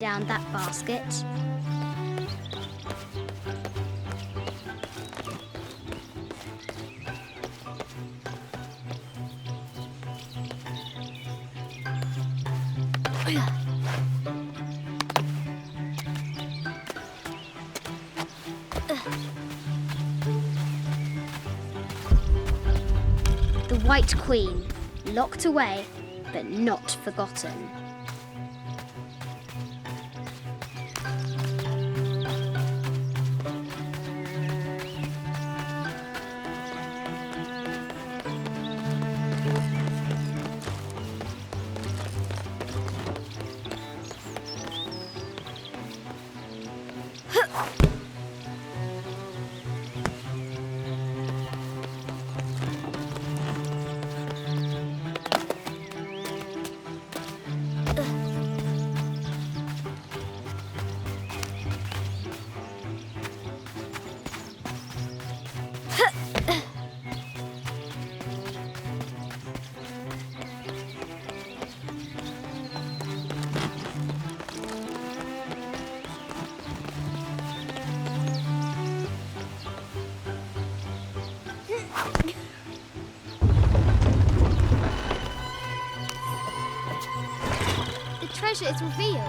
down that basket. The White Queen, locked away, but not forgotten. The treasure is revealed.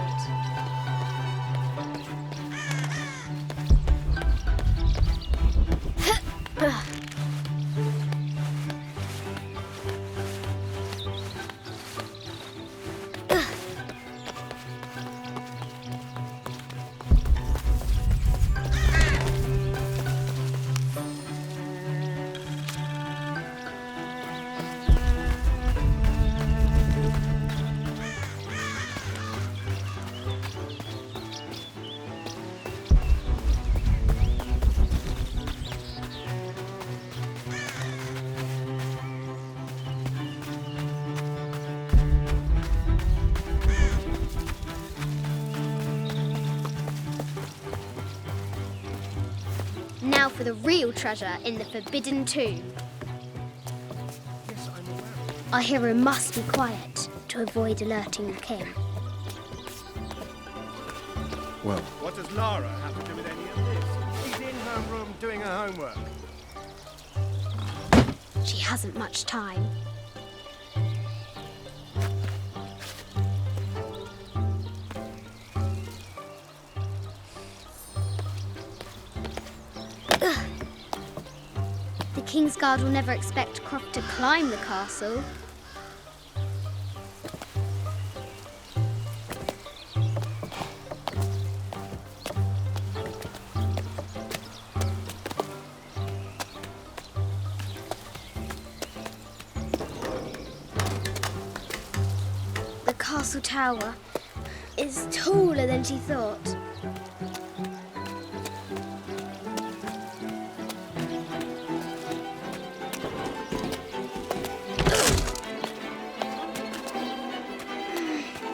Now for the real treasure in the Forbidden Tomb. Yes, I'm aware. Our hero must be quiet to avoid alerting the king. Well, What does Lara have to do with any of this? She's in her room doing her homework. She hasn't much time. The King's Guard will never expect Croft to climb the castle. The castle tower is taller than she thought.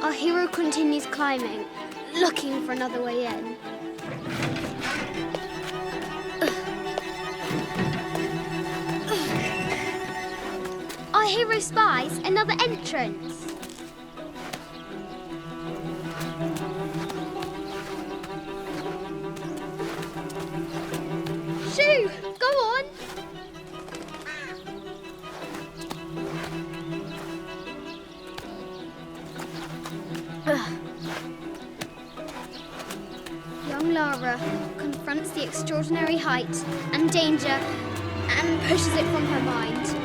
Our hero continues climbing, looking for another way in. Our hero spies another entrance. Shoo! Go on! Young Lara confronts the extraordinary height and danger and pushes it from her mind.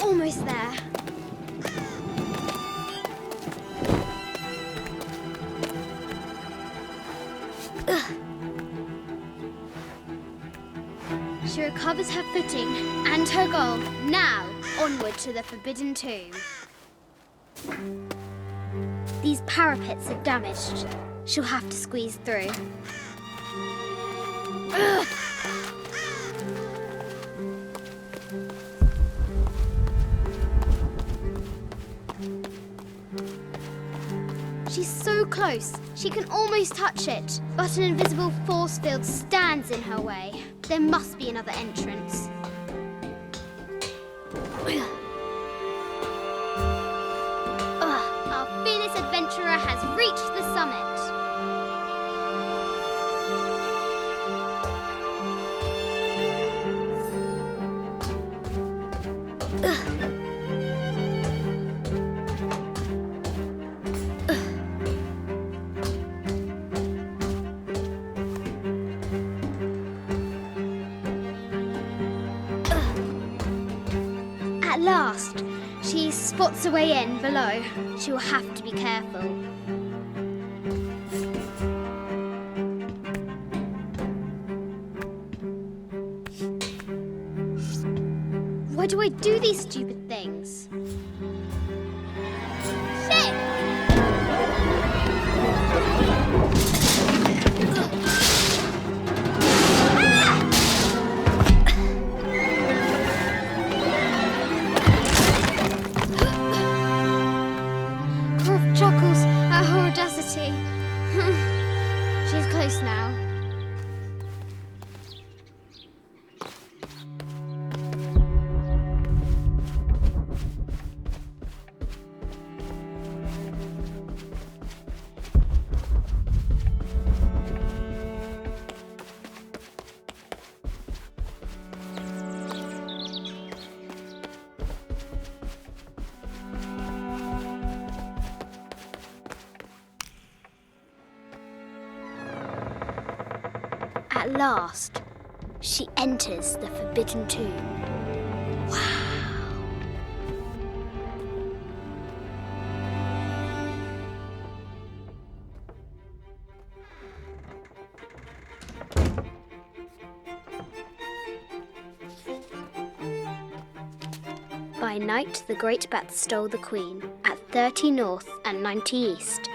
Almost there. She recovers her footing and her goal. Now, onward to the Forbidden Tomb. These parapets are damaged. She'll have to squeeze through. Ugh. She's so close, she can almost touch it, but an invisible force field stands in her way. There must be another entrance. Our fearless adventurer has reached the summit. At last, she spots a way in below. She will have to be careful. Why do I do these stupid things? Shit! Chuckles at her audacity. She's close now. At last, she enters the Forbidden Tomb. Wow! By night, the great bat stole the queen at 30 north and 90 east.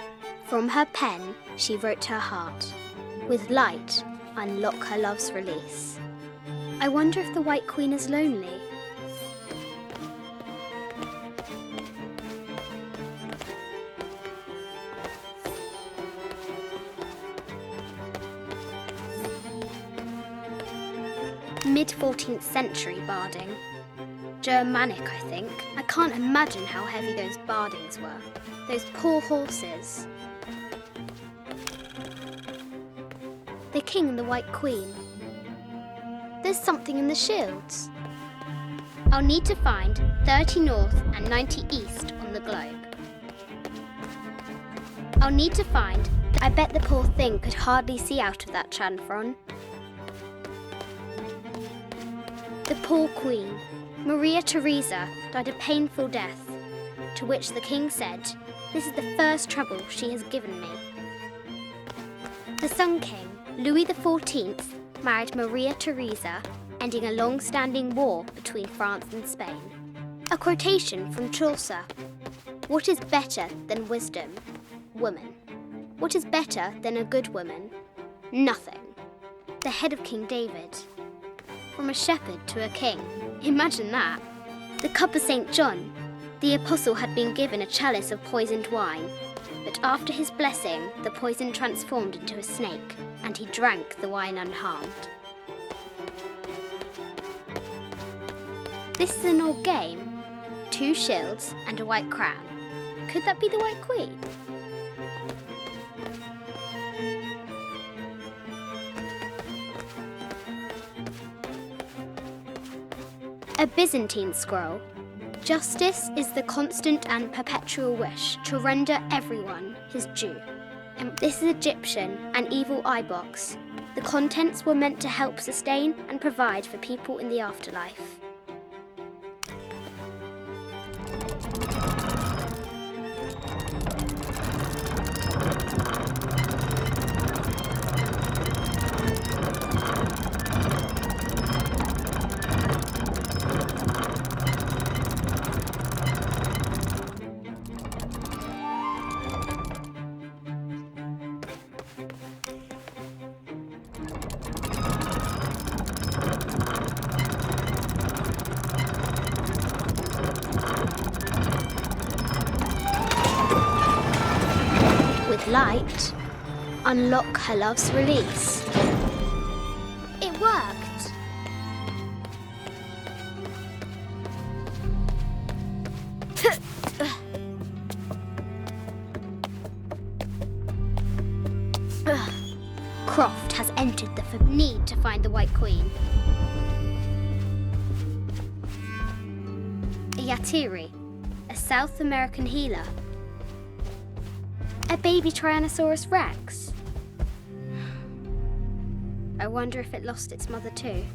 From her pen, she wrote her heart. With light, unlock her love's release. I wonder if the White Queen is lonely. Mid-14th century barding. Germanic, I think. I can't imagine how heavy those bardings were. Those poor horses. The king and the White Queen. There's something in the shields. I'll need to find 30 north and 90 east on the globe. I'll need to find... I bet the poor thing could hardly see out of that chanfron. The poor queen, Maria Theresa, died a painful death, to which the king said, "This is the first trouble she has given me." The Sun King, Louis XIV, married Maria Theresa, ending a long-standing war between France and Spain. A quotation from Chaucer. What is better than wisdom? Woman. What is better than a good woman? Nothing. The head of King David. From a shepherd to a king. Imagine that. The cup of St. John. The apostle had been given a chalice of poisoned wine, but after his blessing, the poison transformed into a snake, and he drank the wine unharmed. This is an old game. 2 shields and a white crown. Could that be the White Queen? A Byzantine scroll. Justice is the constant and perpetual wish to render everyone his due. And this is Egyptian, an evil eye box. The contents were meant to help sustain and provide for people in the afterlife. With light, unlock her love's release. It worked. Croft has entered the need to find the White Queen. A Yatiri, a South American healer. A baby Tyrannosaurus Rex. I wonder if it lost its mother too.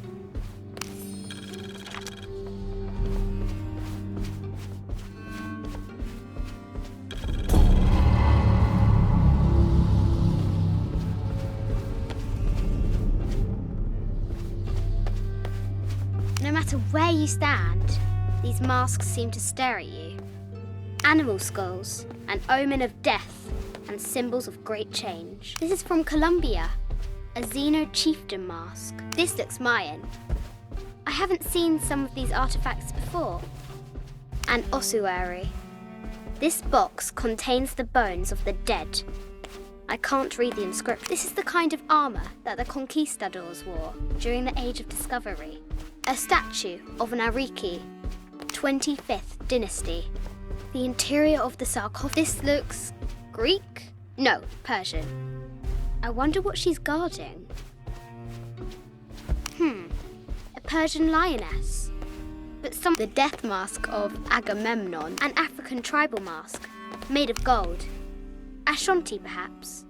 No matter where you stand, these masks seem to stare at you. Animal skulls, an omen of death, and symbols of great change. This is from Colombia, a Xeno chieftain mask. This looks Mayan. I haven't seen some of these artifacts before. An ossuary. This box contains the bones of the dead. I can't read the inscription. This is the kind of armor that the conquistadors wore during the Age of Discovery. A statue of an Ariki, 25th dynasty. The interior of the sarcophagus. This looks Greek? No, Persian. I wonder what she's guarding. A Persian lioness. But the death mask of Agamemnon, an African tribal mask, made of gold. Ashanti, perhaps.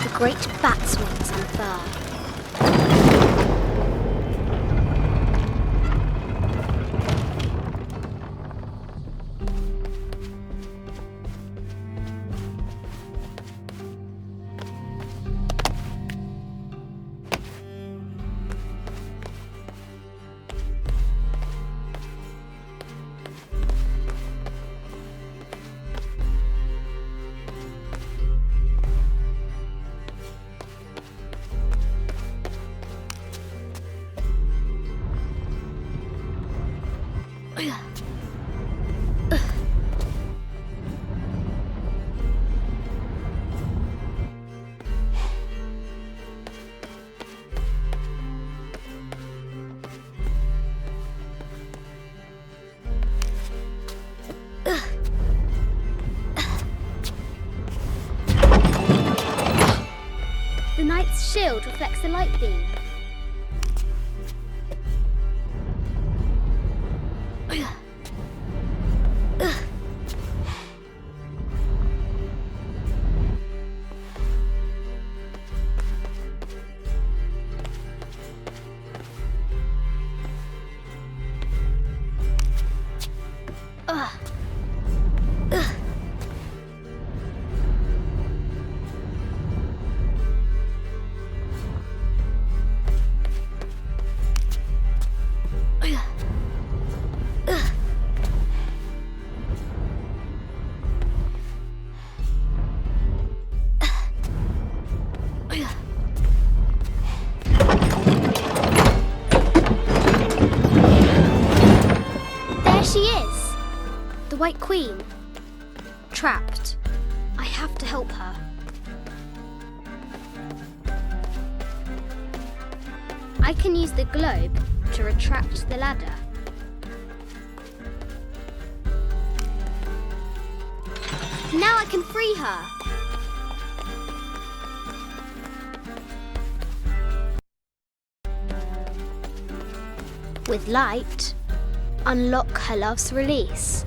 The great bat swings on fur. The knight's shield reflects the light beam. The White Queen. Trapped. I have to help her. I can use the globe to retract the ladder. Now I can free her. With light, unlock her love's release.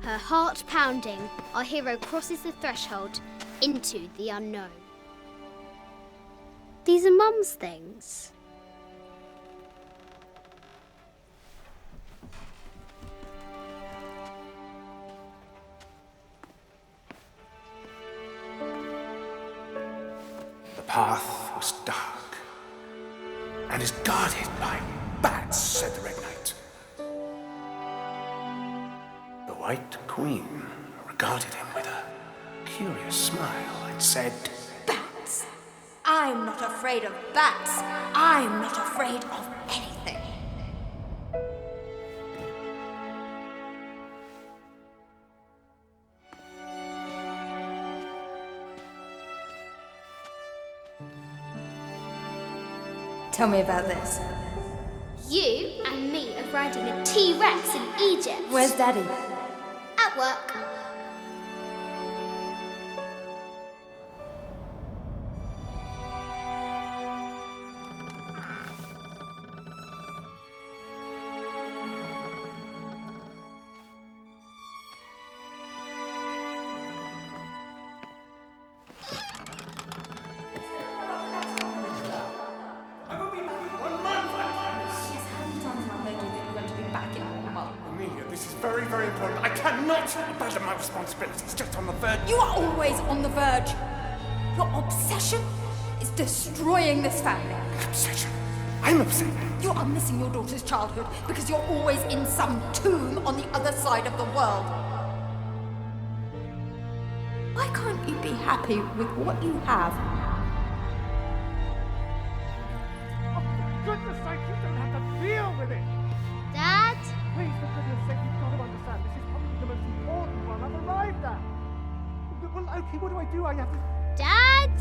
Her heart pounding, our hero crosses the threshold into the unknown. These are Mum's things. The path was dark and is guarded by bats, said the Red Knight. White Queen regarded him with a curious smile and said, Bats! I'm not afraid of bats. I'm not afraid of anything. Tell me about this. You and me are riding a T-Rex in Egypt. Where's Daddy? At work. Amelia, this is very, very important. I cannot abandon my responsibilities just on the verge. You are always on the verge. Your obsession is destroying this family. Obsession. I'm upset. You are missing your daughter's childhood because you're always in some tomb on the other side of the world. Why can't you be happy with what you have? Oh, for goodness sake, you don't have to deal with it. Dad? Please, for goodness sake, you've got to understand. This is probably the most important one I've arrived at. Well, okay, what do I do? I have to... Dad?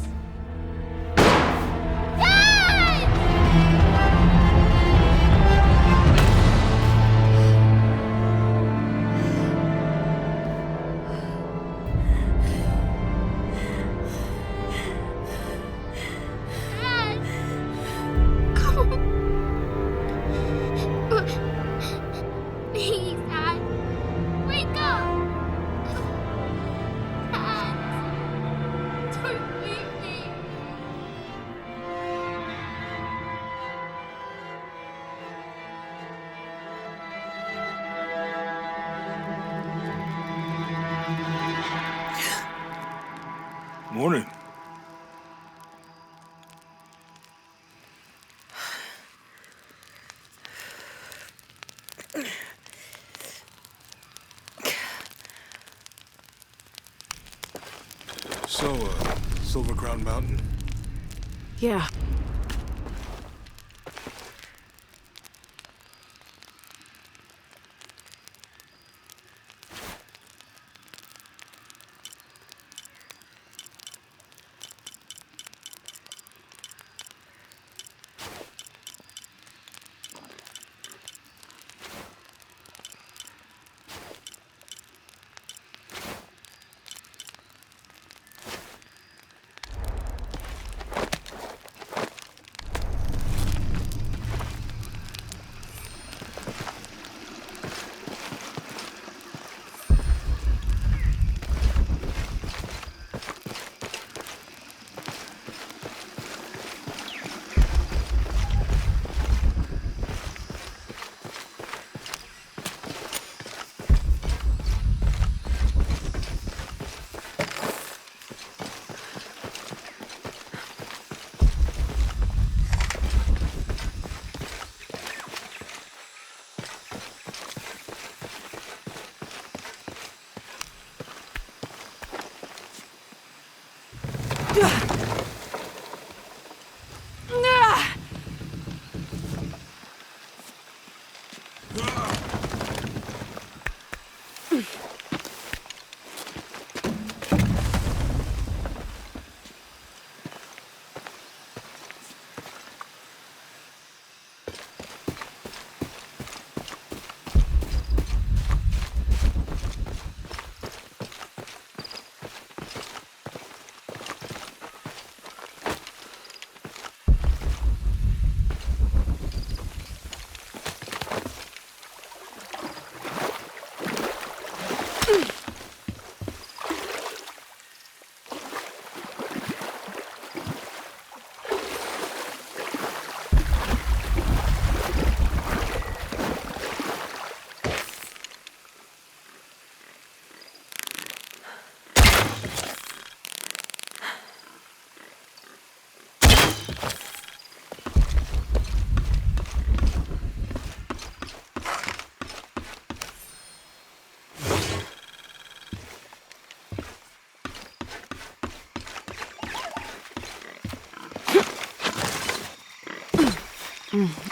Please, Dad. Wake up. Dad. Don't leave me. Morning. So, Silver Crown Mountain? Yeah.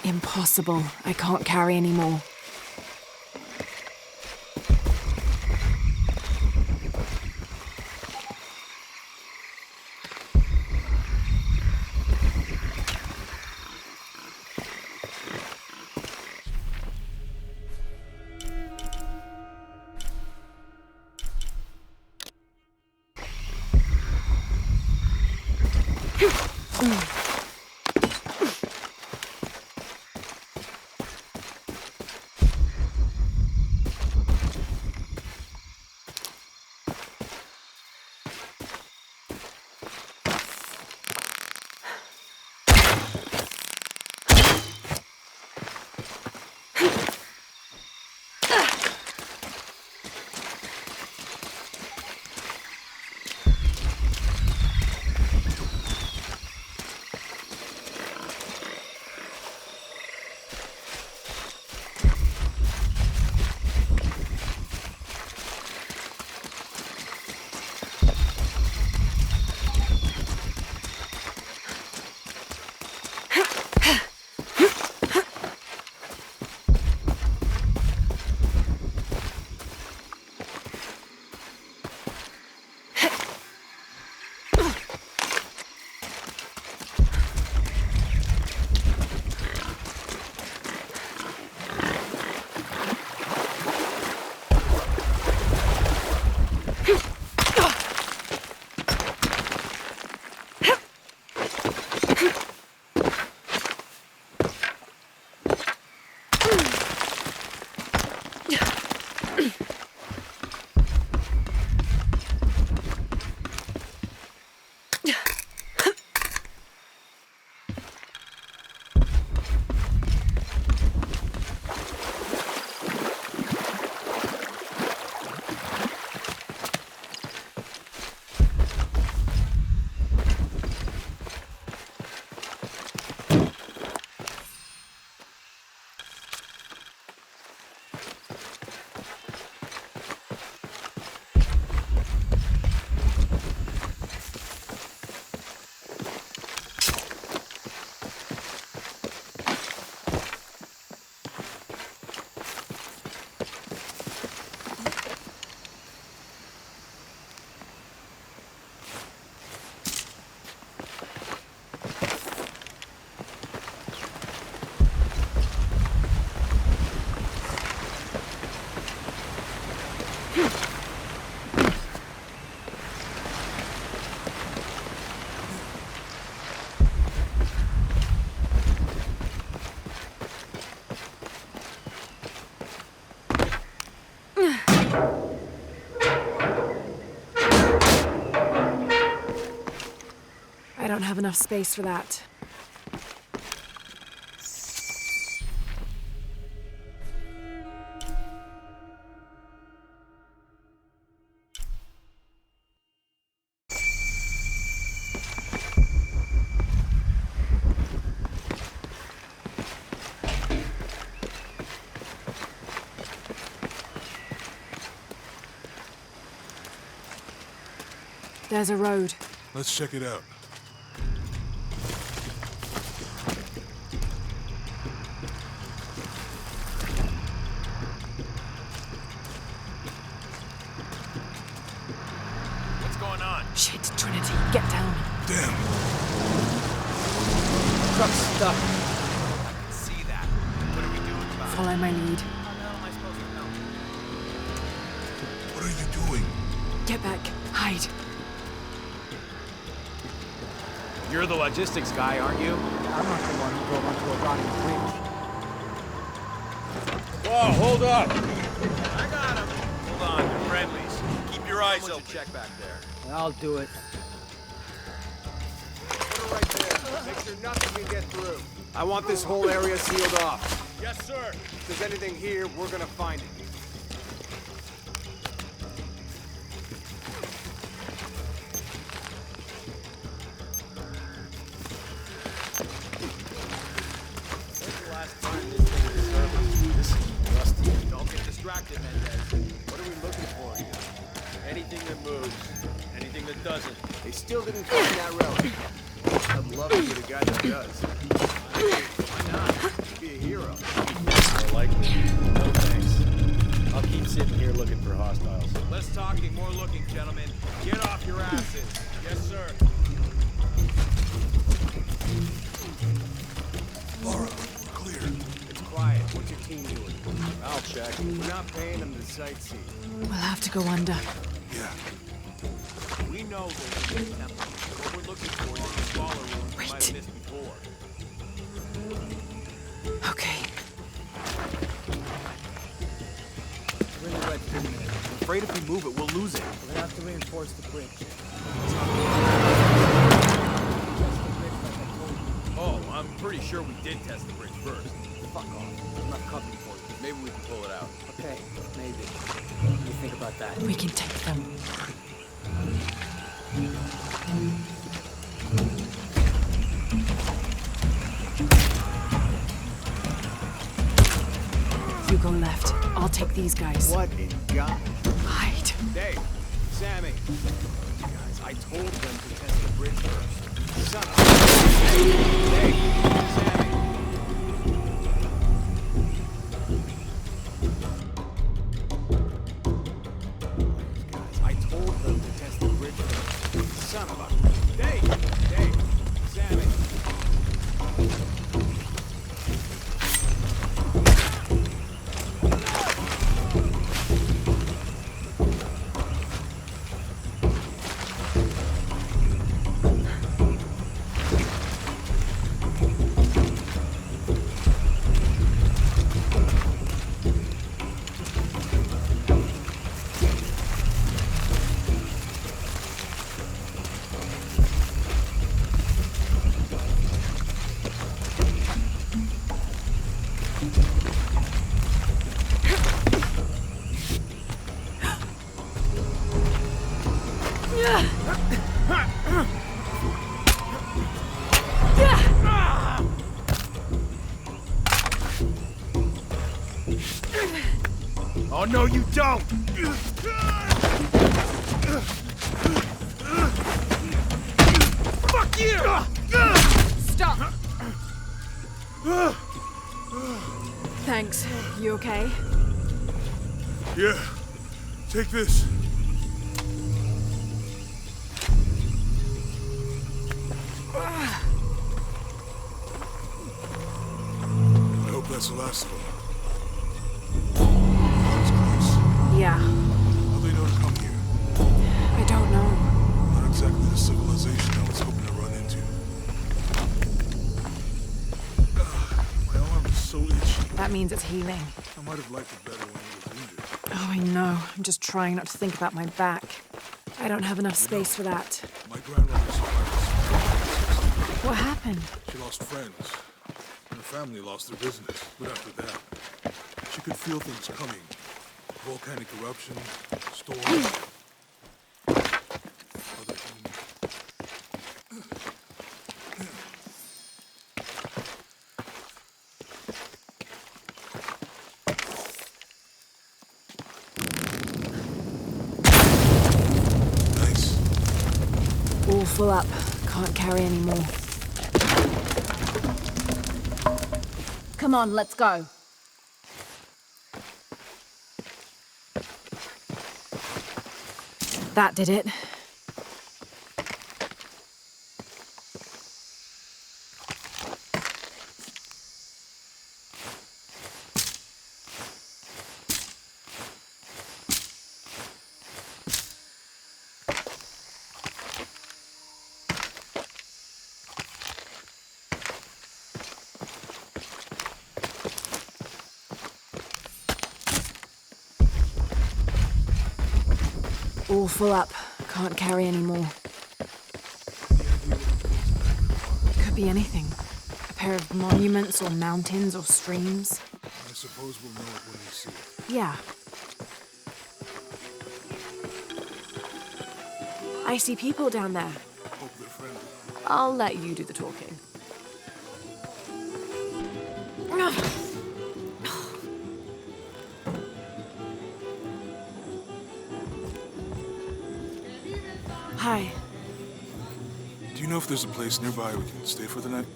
Impossible. I can't carry anymore. I don't have enough space for that. There's a road. Let's check it out. What's going on? Shit, Trinity, get down. Damn. Truck's stuck. I can see that. What are we doing about it? Follow my lead. How the hell am I supposed to know? What are you doing? Get back. Hide. You're the logistics guy, aren't you? I'm not the one who drove onto a rotting bridge. Whoa, hold up! I got him. Hold on, they're friendlies. Keep your eyes open. Check back there. I'll do it. Put her right there. Make sure nothing can get through. I want this whole area sealed off. Yes, sir. If there's anything here, we're gonna find it. When's the last time this thing was serviced? This is rusty. Don't get distracted, Mendez. What are we looking for here? Anything that moves, anything that doesn't. They still didn't find that relic. I'd love to be the guy that does. Why not? keep sitting here looking for hostiles. Less talking, more looking, gentlemen. Get off your asses. Yes, sir. Laura, we're clear. It's quiet. What's your team doing? I'll check. We're not paying them to sightsee. We'll have to go under. Yeah. We know there's a big temple. What we're looking for is the smaller rooms we might have missed before. Okay. We're in the red 2 minutes. I'm afraid if we move it, we'll lose it. We're gonna have to reinforce the bridge. Oh, I'm pretty sure we did test the bridge first. Fuck off. I'm not company for you. Maybe we can pull it out. Okay, maybe. What do you think about that? We can take them. You go left. I'll take these guys. What in God? Hide. Dave, Sammy. Guys, I told them to test the bridge first. Son of a... Dave, Sammy. Guys, I told them to test the bridge first. Son of a... Dave, Sammy. Oh, no, you don't! Fuck you! Stop! Thanks. You okay? Yeah. Take this. I hope that's the last of them. That's close. Yeah. How they know to come here? I don't know. Not exactly the civilization I was hoping to run into. My arm is so itchy. That means it's healing. I might have liked it better when I was wounded. Oh, I know. I'm just trying not to think about my back. I don't have enough space for that. My grandmother survived. What happened? She lost friends. And her family lost their business. But after that, she could feel things coming. Volcanic eruption, storms. Other humans. Nice. All full up. Can't carry any more. Come on, let's go. That did it. All full up. Can't carry any more. Could be anything. A pair of monuments or mountains or streams. I suppose we'll know it when we see it. Yeah. I see people down there. Hope they're friendly. I'll let you do the talking. Hi. Do you know if there's a place nearby we can stay for the night?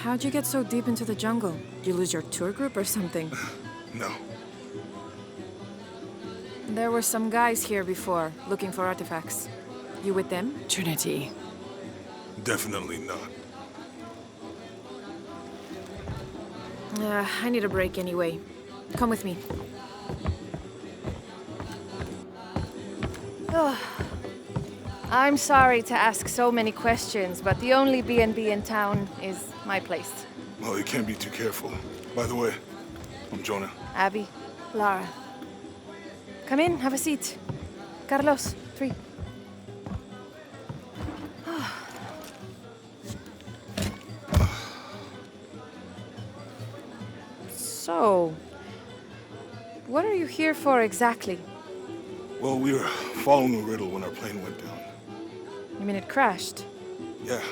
How'd you get so deep into the jungle? You lose your tour group or something? No. There were some guys here before, looking for artifacts. You with them? Trinity. Definitely not. I need a break anyway. Come with me. I'm sorry to ask so many questions, but the only B&B in town is my place. Well, you can't be too careful. By the way, I'm Jonah. Abby, Lara. Come in, have a seat. Carlos, 3. So, what are you here for exactly? Well, we were following a riddle when our plane went down. You mean it crashed? Yeah.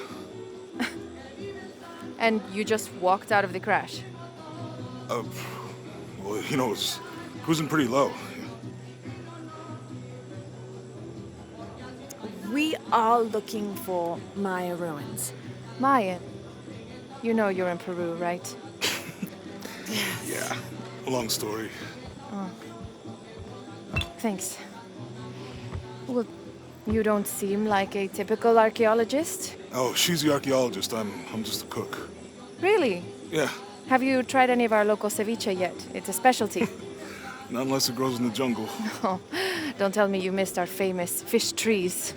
And you just walked out of the crash? Well, you know, it was cruising pretty low. We are looking for Maya ruins. Mayan. You know you're in Peru, right? Yeah. Long story. Thanks. Well, you don't seem like a typical archaeologist. Oh, she's the archaeologist. I'm just a cook. Really? Yeah. Have you tried any of our local ceviche yet? It's a specialty. Not unless it grows in the jungle. Oh, don't tell me you missed our famous fish trees.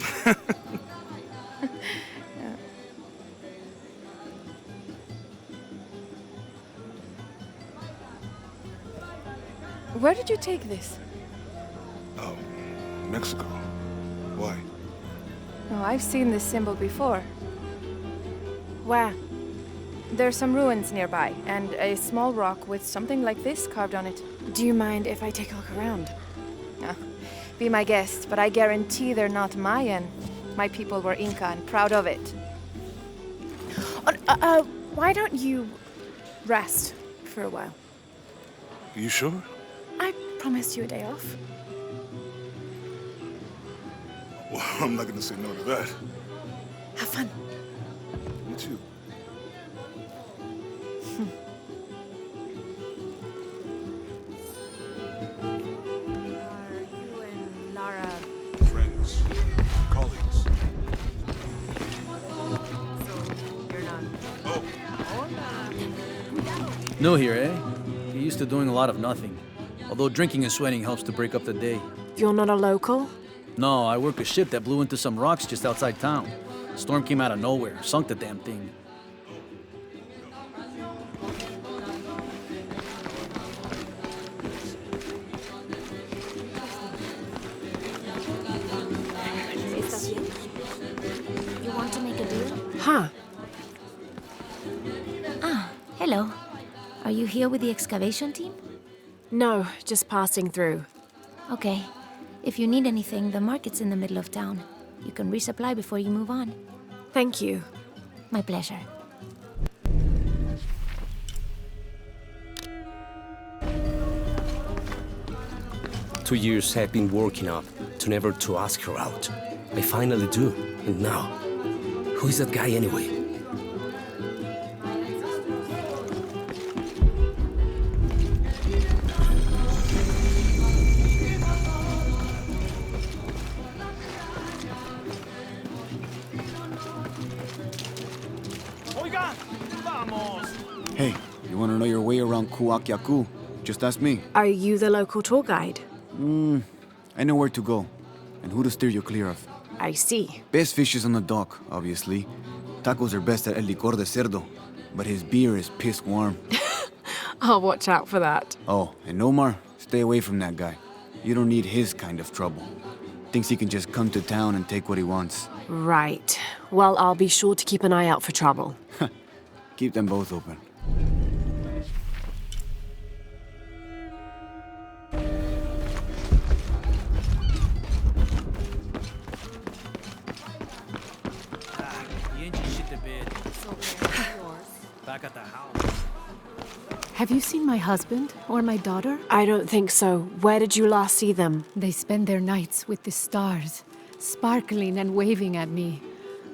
Where did you take this? Mexico. Why? Oh, I've seen this symbol before. Where? There's some ruins nearby, and a small rock with something like this carved on it. Do you mind if I take a look around? Be my guest, but I guarantee they're not Mayan. My people were Inca and proud of it. Why don't you rest for a while? You sure? I promised you a day off. Well, I'm not gonna say no to that. Have fun. You too. Are you and Lara Friends. Colleagues. You're not. Oh, New here, eh? You're used to doing a lot of nothing. Although drinking and sweating helps to break up the day. You're not a local? No, I work a ship that blew into some rocks just outside town. Storm came out of nowhere, sunk the damn thing. You want to make a deal? Huh. Hello. Are you here with the excavation team? No, just passing through. Okay. If you need anything, the market's in the middle of town. You can resupply before you move on. Thank you. My pleasure. Two years I've been working up to never to ask her out. I finally do, and now, who is that guy anyway? Hey, you want to know your way around Kuakyaku? Just ask me. Are you the local tour guide? I know where to go, and who to steer you clear of. I see. Best fish is on the dock, obviously. Tacos are best at El Licor de Cerdo, but his beer is piss warm. I'll watch out for that. Oh, and Omar, stay away from that guy. You don't need his kind of trouble. Thinks he can just come to town and take what he wants. Right. Well, I'll be sure to keep an eye out for trouble. Keep them both open. The engine shit the bed. Back at the house. Have you seen my husband or my daughter? I don't think so. Where did you last see them? They spend their nights with the stars, sparkling and waving at me.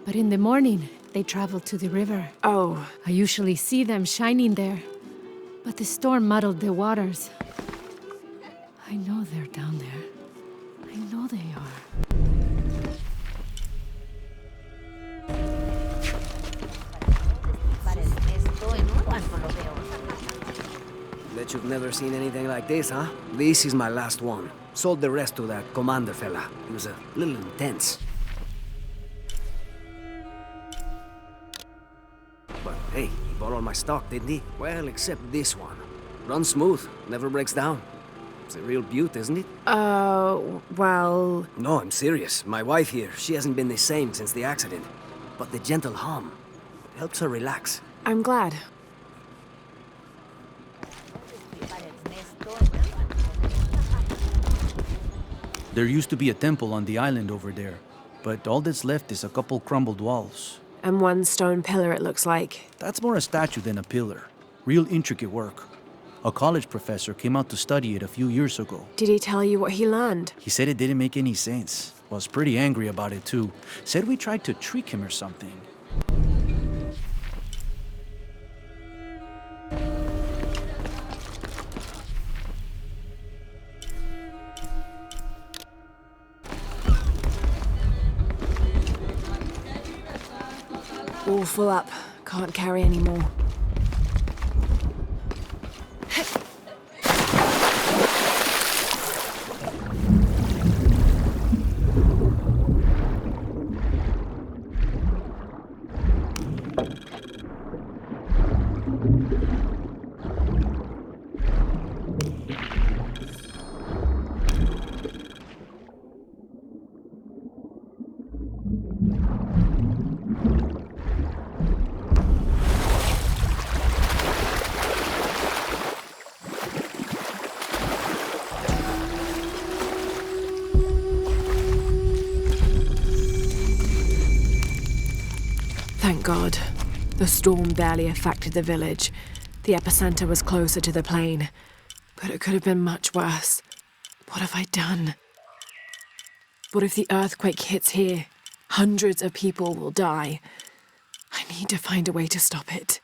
But in the morning, they travel to the river. Oh. I usually see them shining there. But the storm muddled the waters. I know they're down there. I know they are. Bet you've never seen anything like this, huh? This is my last one. Sold the rest to that commander fella. He was a little intense. But hey, he bought all my stock, didn't he? Well, except this one. Runs smooth, never breaks down. It's a real beaut, isn't it? Well... No, I'm serious. My wife here, she hasn't been the same since the accident. But the gentle hum helps her relax. I'm glad. There used to be a temple on the island over there, but all that's left is a couple crumbled walls. And one stone pillar, it looks like. That's more a statue than a pillar. Real intricate work. A college professor came out to study it a few years ago. Did he tell you what he learned? He said it didn't make any sense. Was pretty angry about it too. Said we tried to trick him or something. All full up. Can't carry any more. Thank God. The storm barely affected the village. The epicenter was closer to the plain. But it could have been much worse. What have I done? What if the earthquake hits here? Hundreds of people will die. I need to find a way to stop it.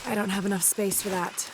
I don't have enough space for that.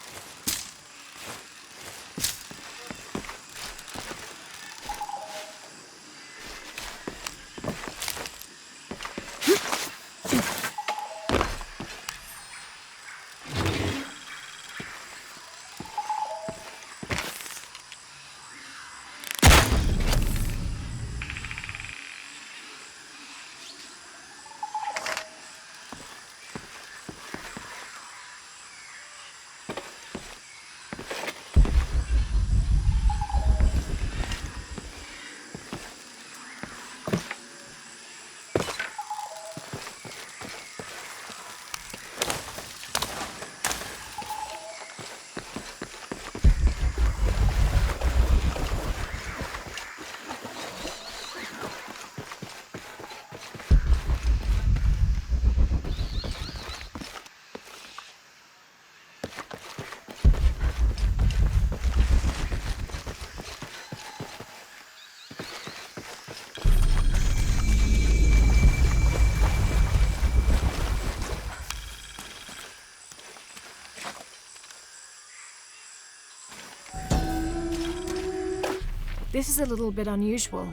This is a little bit unusual.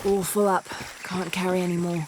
All full up. Can't carry any more.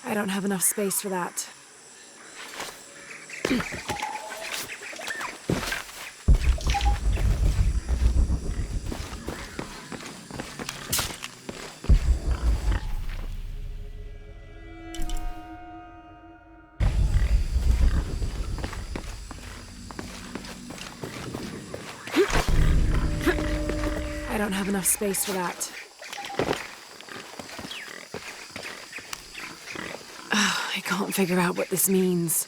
I don't have enough space for that. I don't have enough space for that. I can't figure out what this means.